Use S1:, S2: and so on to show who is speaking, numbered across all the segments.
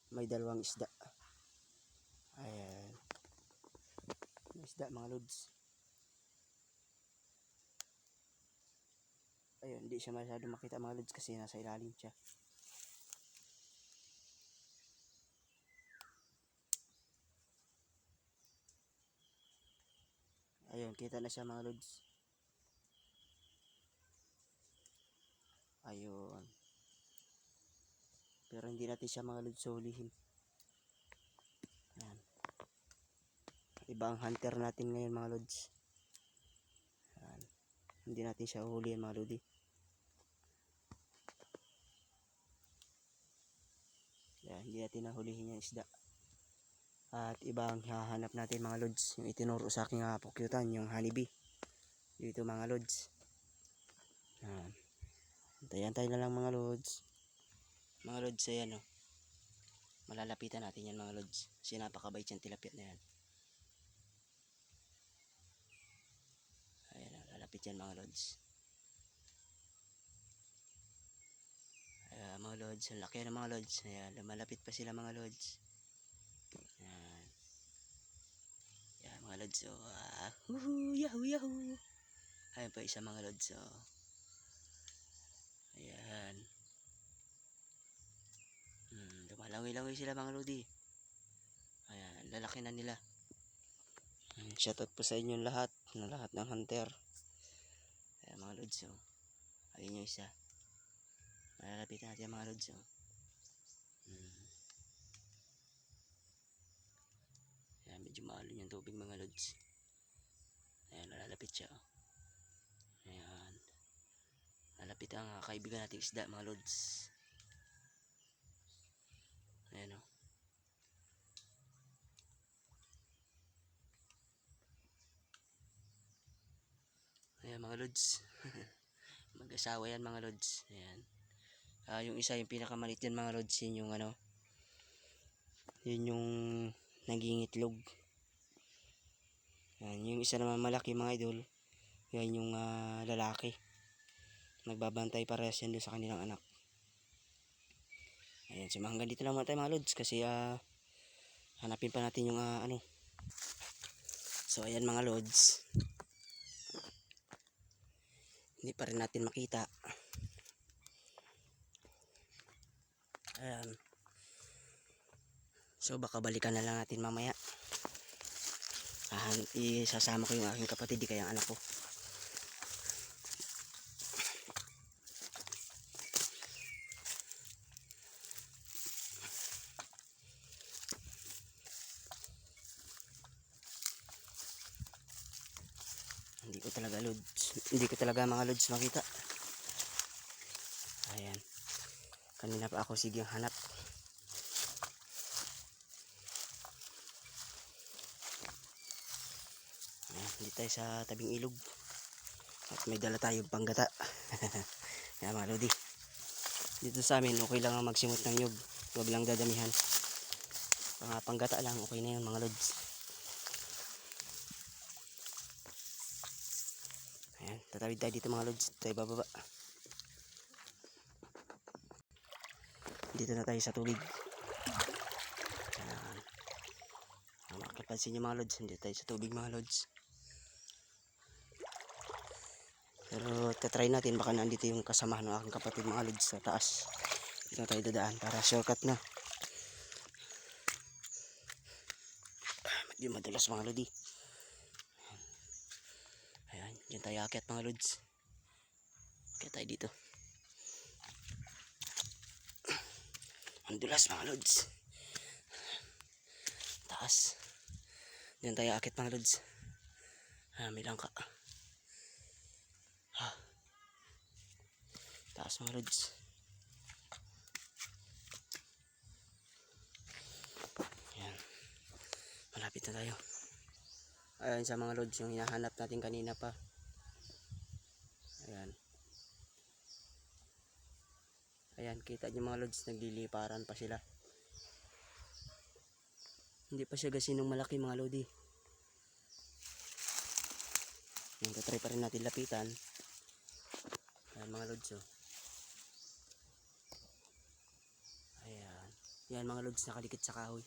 S1: may dalawang isda. Ayan. May isda mga lods. Ayun, hindi siya masyado makita mga lods kasi nasa ilalim siya. Ayun, kita na siya mga lods. Ayun. Pero hindi natin siya mga lods hulihin. Ayan. Ibang hunter natin ngayon mga lods. Ayan. Hindi natin siya hulihin mga lodi. Ayan, hindi natin nahulihin yung isda. At ibang hahanap natin mga lods. Yung itinuro sa aking pukyutan, yung honeybee. Dito mga lods. Ayan. Antay-antay na lang mga lods. Mga lods, ayan o. Malalapitan natin yan mga lods. Kasi napakabait yung tilapia na yan. Ayan o, lalapit yan mga lods. Ayan mga lods, ang laki ng mga lods. Ayan, lumalapit pa sila mga lods. Ayan. Ayan mga lods o. Yahoo yahoo. Ayan pa isa mga lods o. Ayan. Lumalangoy-langoy sila mga lodi. Ayan, lalaki na nila. Shoutout po sa inyo lahat ng hunter. Ayan mga lods o. Ayun yung isa. Malalapit natin mga lods o. Ayan, medyo maalon yung tubig mga lods. Ayan, nalalapit siya o. Ayan. Nalapit ang kaibigan nating isda mga lods. Ayan o. Ayan mga lods. Mag-asawa yan mga lods. Ayan. Yung isa yung pinakamalit yan mga lods. Yun yung ano. Yun yung naging itlog. Ayan. Yung isa naman malaki mga idol. Yan yung lalaki. Nagbabantay parehas yan doon sa kanilang anak. Ayan. So hanggang dito lang muna tayo mga lods. Kasi hanapin pa natin yung ano. So ayan mga lods. Hindi pa rin natin makita. Ayan. So baka balikan na lang natin mamaya. Isasama ko yung aking kapatid, di kaya anak ko. Hindi ko talaga mga lods makita. Ayan. Kanina pa ako sige hanap. Ayan, dito tayo sa tabing ilog. At may dala tayong panggata. Ayan mga lodi. Dito sa amin okay lang ang magsimot ng nyug. Huwag lang dadamihan. Panggata lang okay na yun mga lods. Ayan, tatawid tayo dito mga lods. Tayo bababa. Dito na tayo sa tubig. Ayan. Makipansin nyo mga lods. Dito tayo sa tubig mga lods. Pero tatry natin, baka nandito yung kasamahan ng aking kapatid mga lods sa taas. Dito tayo dadaan para shortcut na. Medyo madalas mga lodi. Ayan, dyan tayo akit mga lods. Akit tayo dito. Ang dulas mga lods. Taas. Dyan tayo akit mga lods. May langka. Taas mga lods. Ayan. Malapit na tayo. Ayan sa mga lods yung hinahanap natin kanina pa. Ayan. Ayan, kita nyo mga lods, nagliliparan pa sila. Hindi pa siya gasinong malaki mga lodi. Ayan, tatry pa rin natin lapitan. Ayan mga lods oh. Ayan. Yan mga lods, nakadikit sa kahoy.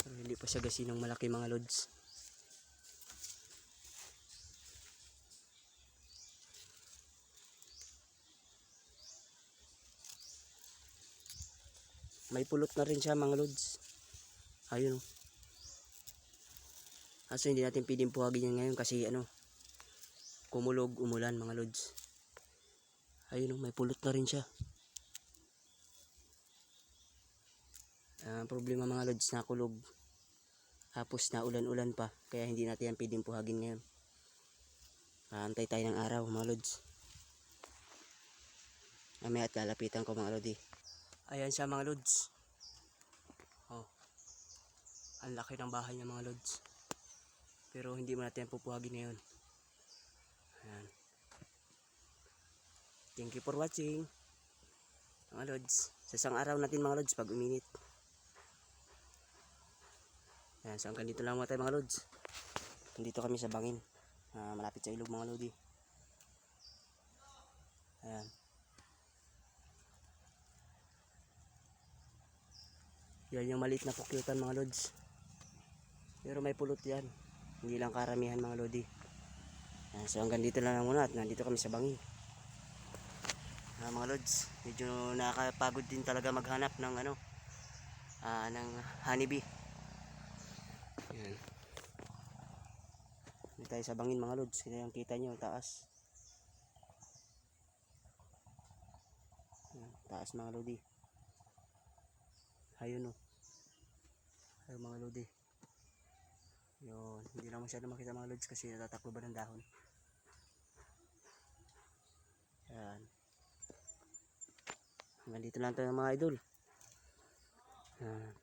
S1: Pero hindi pa siya gasinong malaki mga lods. May pulot na rin siya mga lods. Ayun. Kaso hindi natin pwedeng puhagin yan ngayon kasi kumulog, umulan mga lods. Ayun, may pulot na rin siya. Problema mga lods, nakulog. Tapos na ulan-ulan pa, kaya hindi natin yan pwedeng puhagin ngayon. Antay tayo ng araw mga lods. Mamaya at lalapitan ko mga lodi. Ayan siya mga lods. Oh. Ang laki ng bahay niya mga lods. Pero hindi mo natin pupuhagin ngayon. Ayan. Thank you for watching mga lods. Sa isang araw natin mga lods pag uminit. Ayan, so hanggang dito lang muna tayo mga lods. Dito kami sa bangin. Malapit sa ilog mga lodi. Ayan. Yan yung maliit na pukyutan mga lods. Pero may pulot yan. Hindi lang karamihan mga lodi. Ayan, so hanggang dito lang muna at nandito kami sa bangin. Mga lods, medyo nakakapagod din talaga maghanap ng ng honeybee. Ayan. Dito tayo sa bangin mga lods. Kaya yung kita nyo taas. Ayan, taas mga lodi. Ayun ayun mga lodi. Yun, hindi lang masyado makita mga lods kasi natatakbo ba ng dahon. Ayan. Hanggang dito lang tayo mga idol. Ayan.